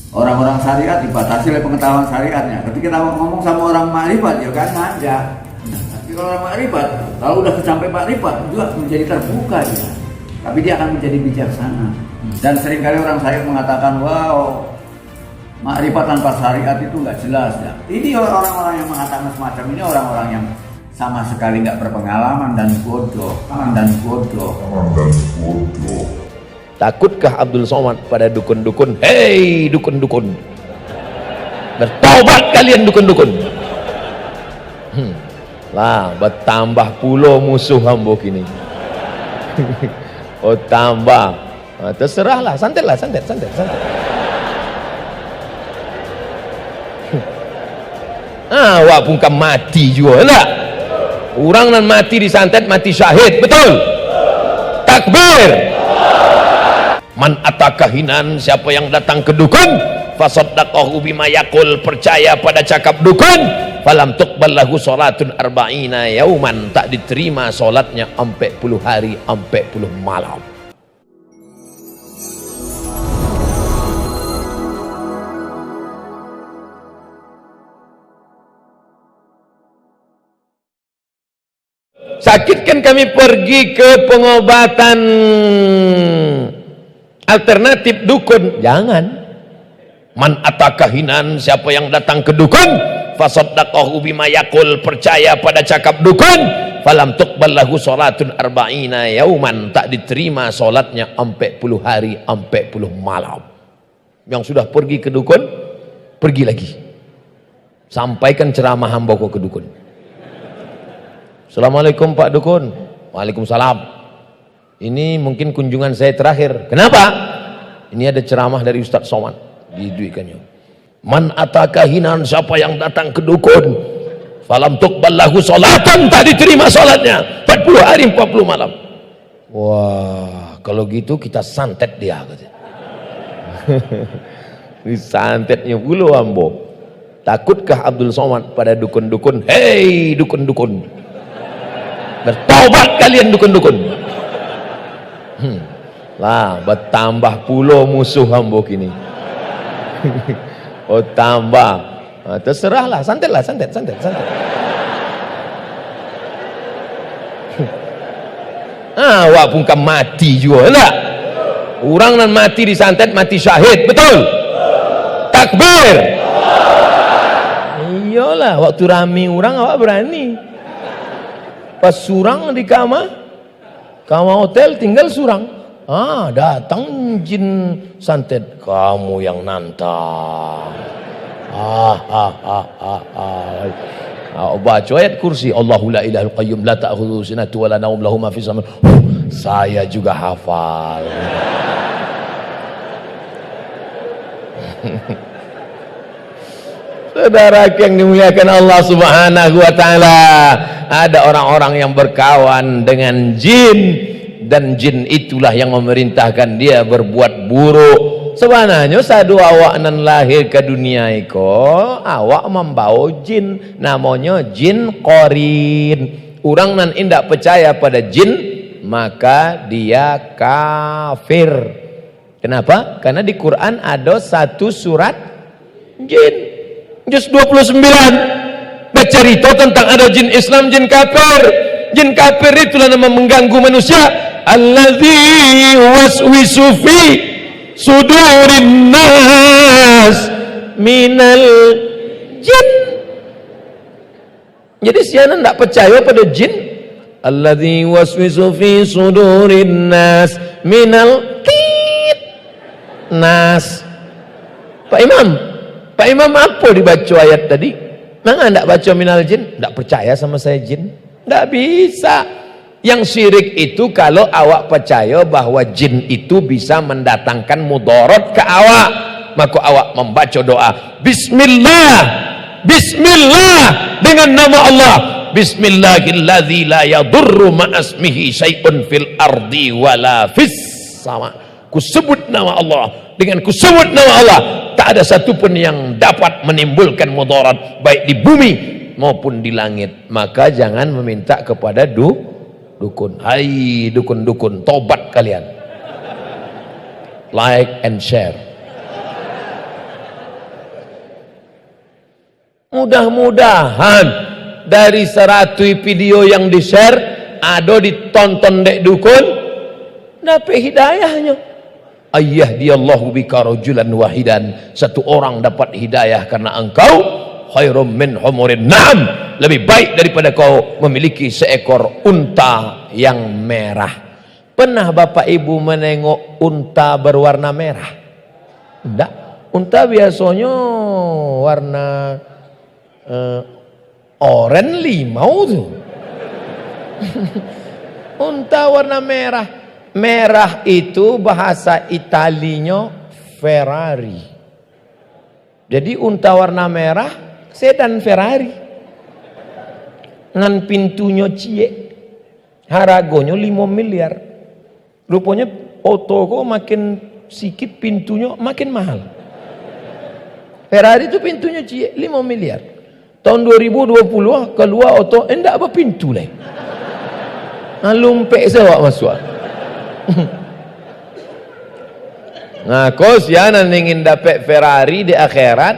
Orang-orang syariat dibatasi oleh pengetahuan syariatnya. Ketika kita ngomong sama orang makrifat, ya kan manja. Tapi kalau orang makrifat, kalau udah sampai makrifat juga menjadi terbuka dia. Tapi dia akan menjadi bijaksana. Dan seringkali orang syariat mengatakan, wow, makrifat tanpa syariat itu nggak jelas ya. Ini orang-orang yang mengatakan semacam ini orang-orang yang sama sekali nggak berpengalaman dan bodoh. Takutkah Abdul Somad pada dukun-dukun? Hei dukun-dukun, bertobat kalian dukun-dukun. Lah bertambah pulau musuh hambuk ini. Oh tambah, terserahlah, santet. Wak pun mati juga lah. Orang nan mati disantet mati syahid, betul? Takbir. Man atakahinan, siapa yang datang ke dukun, fasaddaqahu bima yaqul, percaya pada cakap dukun, falam tuqbal lahu salatun arba'ina yauman, tak diterima solatnya 40 hari 40 malam. Sakit kan kami pergi ke pengobatan alternatif dukun, jangan. Man atakahinan, siapa yang datang ke dukun, fasaddaqahu bima yaqul, percaya pada cakap dukun, falam tuqbal lahu salatun arba'ina yauman, tak diterima solatnya 40 hari 40 malam. Yang sudah pergi ke dukun, pergi lagi, sampaikan ceramah hamba ke dukun. Assalamualaikum Pak Dukun. Waalaikumsalam. Ini mungkin kunjungan saya terakhir. Kenapa? Ini ada ceramah dari Ustadz Somad diduikannya. Man atakahinan, siapa yang datang ke dukun, falam tuqbal lahu salatan, tak diterima salatnya 40 hari 40 malam. Wah, kalau gitu kita santet dia katanya. Ini santetnya puluh ambo. Takutkah Abdul Somad pada dukun-dukun? Hei dukun-dukun, bertobat kalian dukun-dukun. Lah bertambah pulau musuh hambuk ini. Oh tambah, terserahlah, santet. Wak pun mati juga lah. Orang nan mati disantet mati syahid, betul? Takbir. Iyalah, waktu rame orang awak berani. Pas surang di kamar hotel tinggal surang, datang jin santet, kamu yang nantang. Baca ayat kursi, Allahu la ilahul qayyum la ta'khudhuhu sinatun wa la naum lahu ma fis sama. Saya juga hafal. Saudara yang dimuliakan Allah Subhanahu wa taala, ada orang-orang yang berkawan dengan jin, dan jin itulah yang memerintahkan dia berbuat buruk. Sebenarnya sadu awak nan lahir ke dunia iko, awak membawa jin, namanya jin korin. Orang nan indak percaya pada jin, maka dia kafir. Kenapa? Karena di Quran ada satu surat jin, juz 29, bercerita tentang ada jin Islam, jin kafir. Jin kafir itulah nama mengganggu manusia. Allazi waswisu fi sudurin nas minal jin. Jadi siapa tidak percaya pada jin? Allazi waswisu fi sudurin nas minal nas. Pak Imam apa dibaca ayat tadi? Mana tidak baca minal jin? Tidak percaya sama saya jin? Tidak bisa. Yang syirik itu kalau awak percaya bahwa jin itu bisa mendatangkan mudarat ke awak, maka awak membaca doa Bismillah, Bismillah, dengan nama Allah. Bismillahilladzi la yadurru ma'asmihi syai'un fil ardi wala fis sama. Kusebut nama Allah, dengan kusebut nama Allah tak ada satupun yang dapat menimbulkan mudarat baik di bumi maupun di langit. Maka jangan meminta kepada dukun. Hai dukun-dukun, tobat kalian. Like and share. Mudah-mudahan dari 100 video yang di-share ada ditonton dek dukun dapat hidayahnya. Ayah diallahu bika rajulan wahidan, satu orang dapat hidayah karena engkau khairum min humurin na'am, lebih baik daripada kau memiliki seekor unta yang merah. Pernah bapak ibu menengok unta berwarna merah? Enggak. Unta biasanya warna oranye limau tuh. Unta warna merah. Merah itu bahasa Italinya Ferrari. Jadi unta warna merah sedan Ferrari. Ngan pintunya cie. Harganya 5 miliar. Rupanya otogo makin sikit pintunya makin mahal. Ferrari itu pintunya cie 5 miliar. Tahun 2020 keluar oto enggak apa pintu lah. Lumpek sewak masuk. Nah, kau sianan ingin dapat Ferrari di akhirat,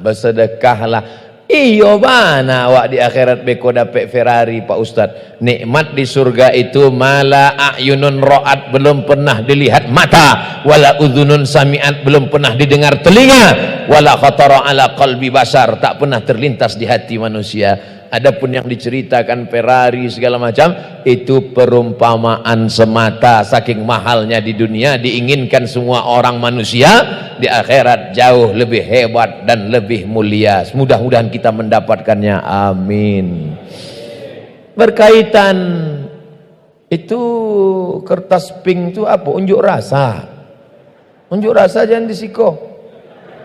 bersedekahlah. Iyo bana awak di akhirat beko dapat Ferrari Pak Ustadz. Nikmat di surga itu mala a'yunun ra'at, belum pernah dilihat mata, wala udhunun sami'at, belum pernah didengar telinga, wala khatara ala qalbi basar, tak pernah terlintas di hati manusia. Adapun yang diceritakan Ferrari segala macam itu perumpamaan semata, saking mahalnya di dunia diinginkan semua orang manusia, di akhirat jauh lebih hebat dan lebih mulia. Mudah-mudahan kita mendapatkannya, amin. Berkaitan itu kertas pink itu apa? Unjuk rasa. Unjuk rasa jangan disiko.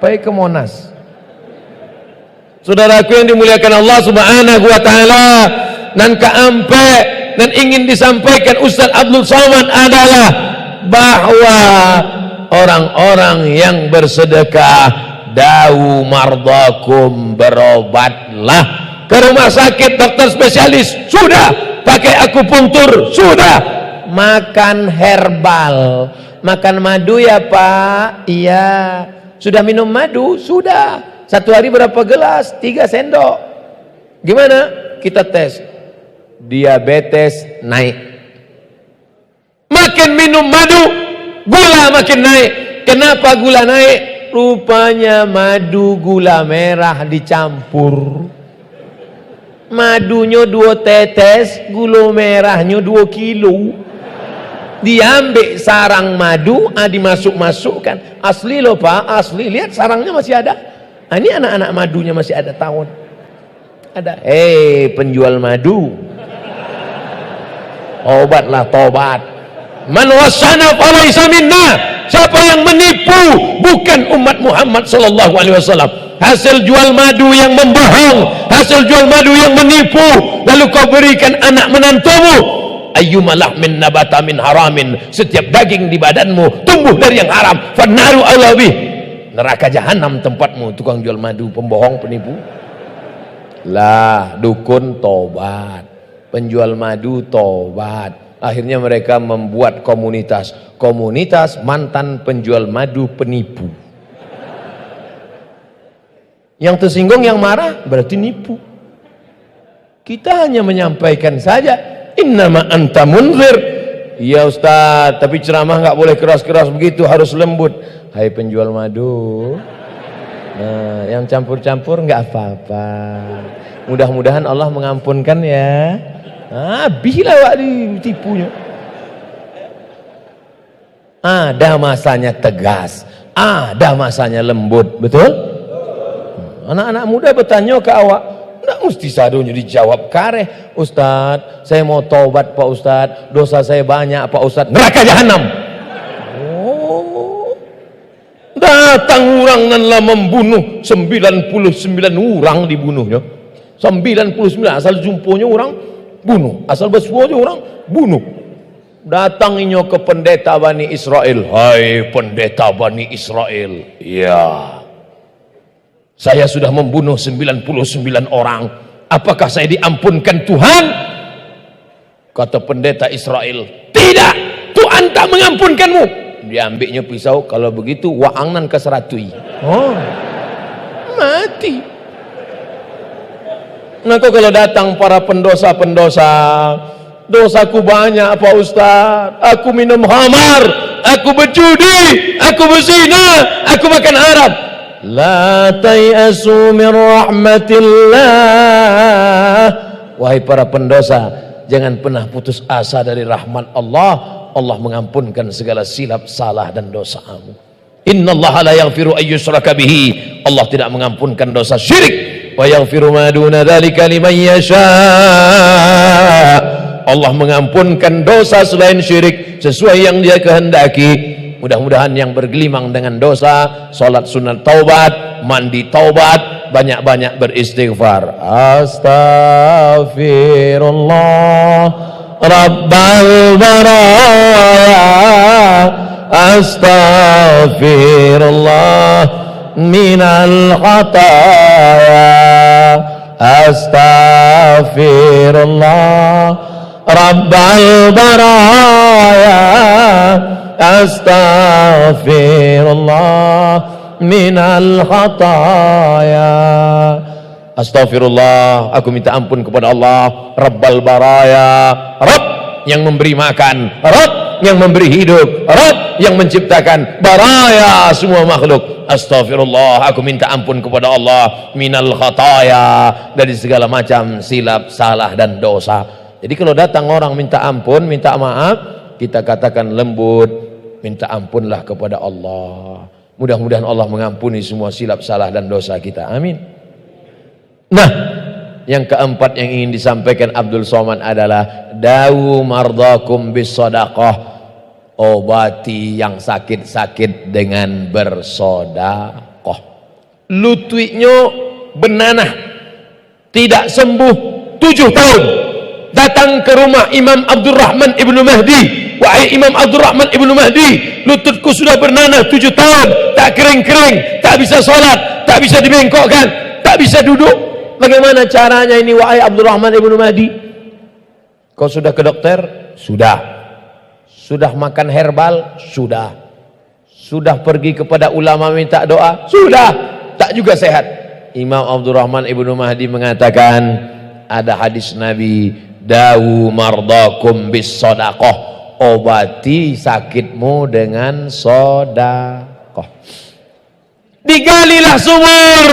Baik ke Monas. Saudaraku yang dimuliakan Allah Subhanahu wa taala, nan kaampe dan ingin disampaikan Ustaz Abdul Somad adalah bahwa orang-orang yang bersedekah, da'u mardakum, berobatlah ke rumah sakit dokter spesialis, sudah pakai akupunktur, sudah makan herbal, makan madu ya Pak, iya, sudah minum madu, sudah. Satu hari berapa gelas? 3 sendok. Gimana? Kita tes. Diabetes naik. Makin minum madu, gula makin naik. Kenapa gula naik? Rupanya madu gula merah dicampur. Madunya 2 tetes, gula merahnya 2 kilo. Diambil sarang madu, dimasuk-masukkan. Asli loh Pak, asli. Lihat sarangnya masih ada. Ini anak-anak madunya masih ada tahun. Ada. Penjual madu. Obatlah tobat. Man wasana falaysa minna. Siapa yang menipu bukan umat Muhammad sallallahu alaihi wasallam. Hasil jual madu yang membohong, hasil jual madu yang menipu, lalu kau berikan anak menantumu. Ayyuma lahmin nabata min haramin. Setiap daging di badanmu tumbuh dari yang haram. Fannaru aula bih. Neraka jahanam tempatmu, tukang jual madu, pembohong, penipu. Lah, dukun tobat, penjual madu tobat. Akhirnya mereka membuat komunitas mantan penjual madu penipu. Yang tersinggung, yang marah berarti nipu. Kita hanya menyampaikan saja, innama anta munzir. Iya Ustaz, tapi ceramah nggak boleh keras-keras begitu, harus lembut. Hai penjual madu, yang campur-campur nggak apa-apa. Mudah-mudahan Allah mengampunkan ya. Bilah wak ditipunya. Ada masanya tegas, ada masanya lembut, betul? Anak-anak muda bertanya ke awak, nggak mesti sadonya dijawab kareh. Ustadz, saya mau tobat Pak Ustadz, dosa saya banyak Pak Ustadz, neraka jahanam. Datang orang nanlah membunuh 99 orang dibunuhnya. 99 asal jumponya orang bunuh, asal bersuanya orang bunuh. Datang inyo ke pendeta Bani Israel. Hai pendeta Bani Israel, ya, saya sudah membunuh 99 orang. Apakah saya diampunkan Tuhan? Kata pendeta Israel, tidak, Tuhan tak mengampunkanmu. Diambilnya pisau, kalau begitu waangnan keseratui. Mati. Nah, kok kalau datang para pendosa-pendosa, dosaku banyak Pak Ustaz, aku minum khamar, aku berjudi, aku berzina, aku makan haram. La tayasu min rahmatillah. Wahai para pendosa, jangan pernah putus asa dari rahmat Allah. Allah mengampunkan segala silap, salah dan dosamu. Innallaha la yaghfiru ay yushraka bihi. Allah tidak mengampunkan dosa syirik. Wa yaghfiru ma duna dzalika liman yasha. Allah mengampunkan dosa selain syirik sesuai yang Dia kehendaki. Mudah-mudahan yang bergelimang dengan dosa, salat sunat taubat, mandi taubat, banyak-banyak beristighfar. Astaghfirullah Rabbal baraya, astaghfirullah minal khataya, astaghfirullah Rabbal baraya, astaghfirullah minal khataya. Astaghfirullah, aku minta ampun kepada Allah Rabbal baraya, Rabb yang memberi makan, Rabb yang memberi hidup, Rabb yang menciptakan baraya, semua makhluk. Astaghfirullah, aku minta ampun kepada Allah minal khataya, dari segala macam silap, salah dan dosa. Jadi kalau datang orang minta ampun, minta maaf, kita katakan lembut, minta ampunlah kepada Allah. Mudah-mudahan Allah mengampuni semua silap, salah dan dosa kita. Amin. Nah, yang keempat yang ingin disampaikan Abdul Somad adalah dawu mardakum bis sadaqah, obati yang sakit-sakit dengan bersodakoh. Lututnya benanah, tidak sembuh 7 tahun. Datang ke rumah Imam Abdurrahman Ibnu Mahdi. Wahai Imam Abdurrahman Ibnu Mahdi, lututku sudah bernanah 7 tahun, tak kering-kering, tak bisa sholat, tak bisa dibengkokkan, tak bisa duduk. Bagaimana caranya ini wahai Abdurrahman Ibnu Mahdi? Kau sudah ke dokter? Sudah. Sudah makan herbal? Sudah. Sudah pergi kepada ulama minta doa? Sudah. Tak juga sehat. Imam Abdurrahman Ibnu Mahdi mengatakan, ada hadis Nabi, dawu mardakum bis sadaqah, obati sakitmu dengan sedekah. Digalilah sumur,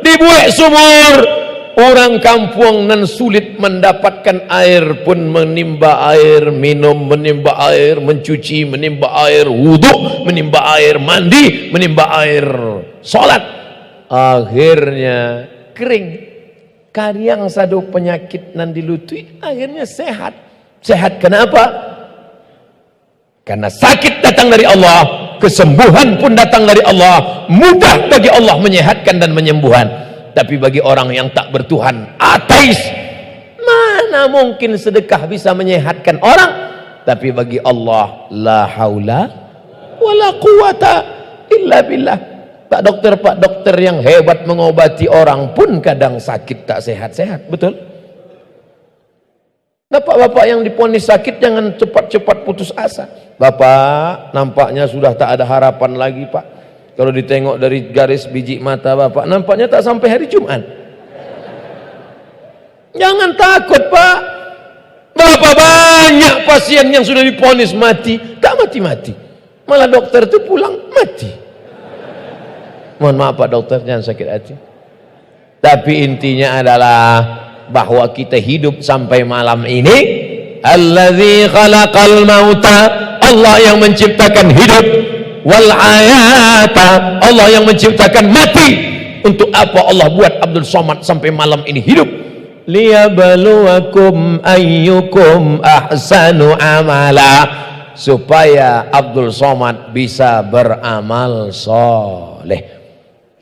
dibuat sumur. Orang kampung nan sulit mendapatkan air pun menimba air minum, menimba air mencuci, menimba air wudhu, menimba air mandi, menimba air sholat. Akhirnya kering. Kariang sadu penyakit nan dilutui, akhirnya sehat. Sehat kenapa? Karena sakit datang dari Allah, kesembuhan pun datang dari Allah. Mudah bagi Allah menyehatkan dan menyembuhkan. Tapi bagi orang yang tak bertuhan, ateis, mana mungkin sedekah bisa menyehatkan orang? Tapi bagi Allah, la haula wala quwata illa billah. Pak dokter yang hebat mengobati orang pun kadang sakit tak sehat-sehat, betul? Bapak-bapak yang diponis sakit jangan cepat-cepat putus asa. Bapak nampaknya sudah tak ada harapan lagi, Pak. Kalau ditengok dari garis biji mata Bapak, nampaknya tak sampai hari Jumat. Jangan takut, Pak. Bapak banyak pasien yang sudah diponis mati, tak mati-mati. Malah dokter itu pulang mati. Mohon maaf Pak dokter, jangan sakit hati. Tapi intinya adalah bahwa kita hidup sampai malam ini. Allazi khalaqal mauta, Allah yang menciptakan hidup. Wal hayata, Allah yang menciptakan mati. Untuk apa Allah buat Abdul Somad sampai malam ini hidup? Liyabluwakum ayyukum ahsanu amala, supaya Abdul Somad bisa beramal soleh.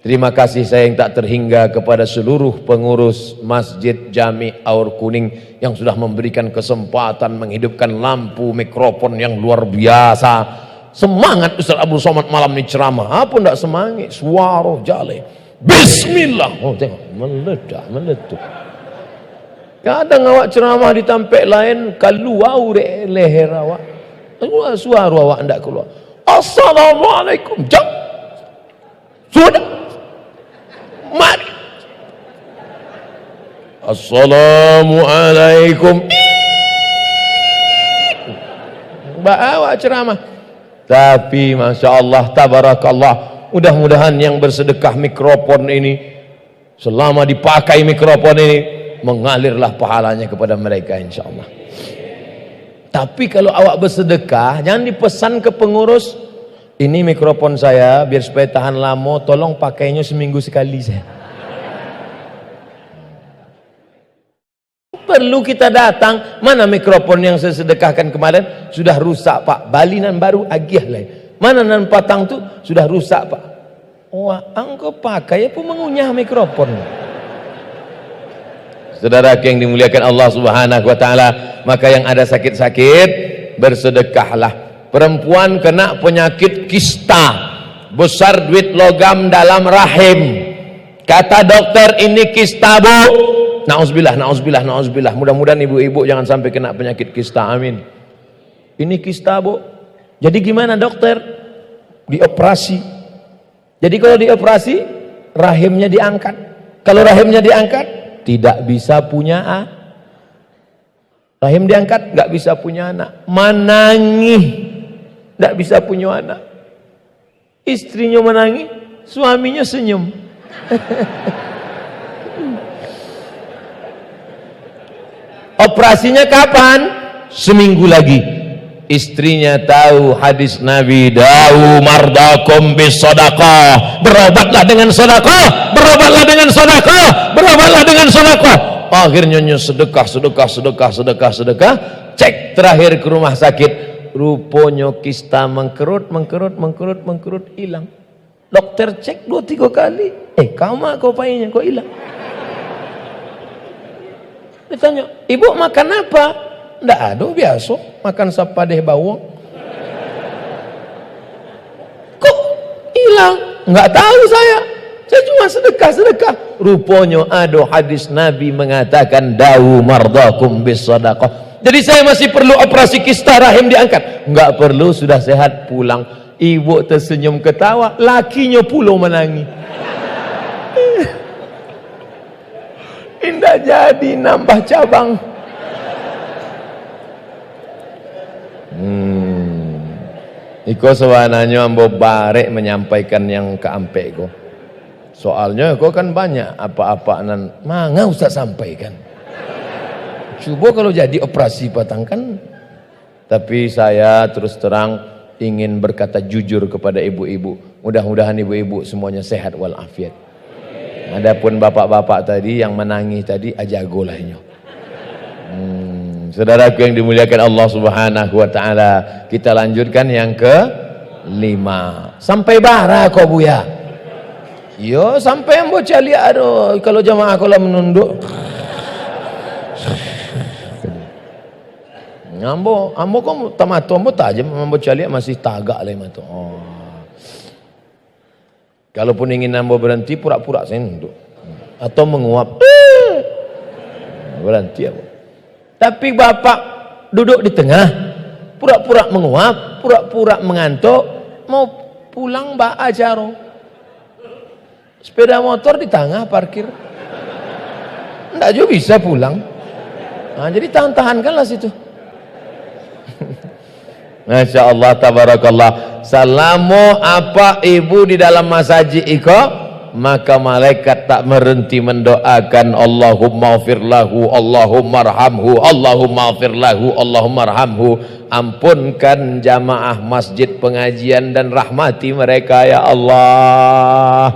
Terima kasih saya yang tak terhingga kepada seluruh pengurus Masjid Jami Aur Kuning yang sudah memberikan kesempatan menghidupkan lampu mikrofon yang luar biasa. Semangat Ustaz Abdul Somad malam ini ceramah. Apa ndak semangat? Suara jale. Bismillah. Oh tengok, meledak. Kadang awak ceramah di tempat lain keluar leher awak. Suara awak ndak keluar. Assalamualaikum. Jam. Sudah. Mari. Assalamualaikum. Bawa ceramah. Tapi Masya Allah, tabarakallah, mudah-mudahan yang bersedekah mikrofon ini, selama dipakai mikrofon ini, mengalirlah pahalanya kepada mereka insya Allah. Tapi kalau awak bersedekah, jangan dipesan ke pengurus, ini mikrofon saya biar supaya tahan lama, tolong pakainya seminggu sekali saya. Perlu kita datang, mana mikrofon yang saya sedekahkan kemarin sudah rusak Pak, balinan baru agih lain. Mana nan patang tu sudah rusak Pak. Wah, engkau pakai apa mengunyah mikrofon. Saudara yang dimuliakan Allah Subhanahu wa taala, maka yang ada sakit-sakit bersedekahlah. Perempuan kena penyakit kista, besar duit logam dalam rahim. Kata dokter ini kista Bu. Nauzubillah, nauzubillah, nauzubillah. Mudah-mudahan ibu-ibu jangan sampai kena penyakit kista, amin. Ini kista Bu. Jadi gimana dokter? Dioperasi. Jadi kalau dioperasi, rahimnya diangkat. Kalau rahimnya diangkat, tidak bisa punya rahim diangkat, nggak bisa punya anak. Menangis, nggak bisa punya anak. Istrinya menangis, suaminya senyum. Operasinya kapan? Seminggu lagi. Istrinya tahu hadis Nabi, da'u mardakum bis sadaqah, berobatlah dengan sedekah, berobatlah dengan sedekah, berobatlah dengan sedekah. Akhirnya sedekah, cek terakhir ke rumah sakit, rupanya kista mengkerut, hilang. Dokter cek 2-3 kali, kamu kau payahnya kok hilang. Ditanya, ibu makan apa? Nggak ada, biasa makan sapadeh bawang. Kok hilang? Nggak tahu saya cuma sedekah. Rupanya ada hadis Nabi mengatakan dawu mardakum bis sadaqah. Jadi saya masih perlu operasi kista rahim diangkat? Nggak perlu, sudah sehat pulang. Ibu tersenyum ketawa, lakinya pula menangis. Tidak jadi nambah cabang. Iko sebenarnya ambo barek menyampaikan yang ke ampe ko. Soalnya kau kan banyak apa-apa nan manga Ustaz sampaikan. Coba kalau jadi operasi patang kan. Tapi saya terus terang ingin berkata jujur kepada ibu-ibu. Mudah-mudahan ibu-ibu semuanya sehat walafiat. Adapun bapak-bapak tadi yang menangis tadi ajagolahnya. Saudaraku yang dimuliakan Allah Subhanahu wa taala, kita lanjutkan yang ke-5. Sampai bara kau buya. Yo sampai ambo cali aduh kalau jamaah kalau menunduk. Ambo kok tamatu ambo tajam ambo cali masih tagak lah matu. Oh. Kalaupun ingin ambo berhenti pura-pura senduk atau menguap. Berhenti ambo. Tapi bapak duduk di tengah, pura-pura menguap, pura-pura mengantuk, mau pulang mbak ajaro. Sepeda motor di tengah parkir. Enggak juga bisa pulang. Nah, jadi tahan-tahankanlah situ. Masya Allah, tabarakallah. Selama apa ibu di dalam masaji iko, maka malaikat tak berhenti mendoakan Allahumma firlahu, Allahumma arhamhu, Allahumma firlahu, Allahumma arhamhu. Ampunkan jamaah masjid pengajian dan rahmati mereka ya Allah.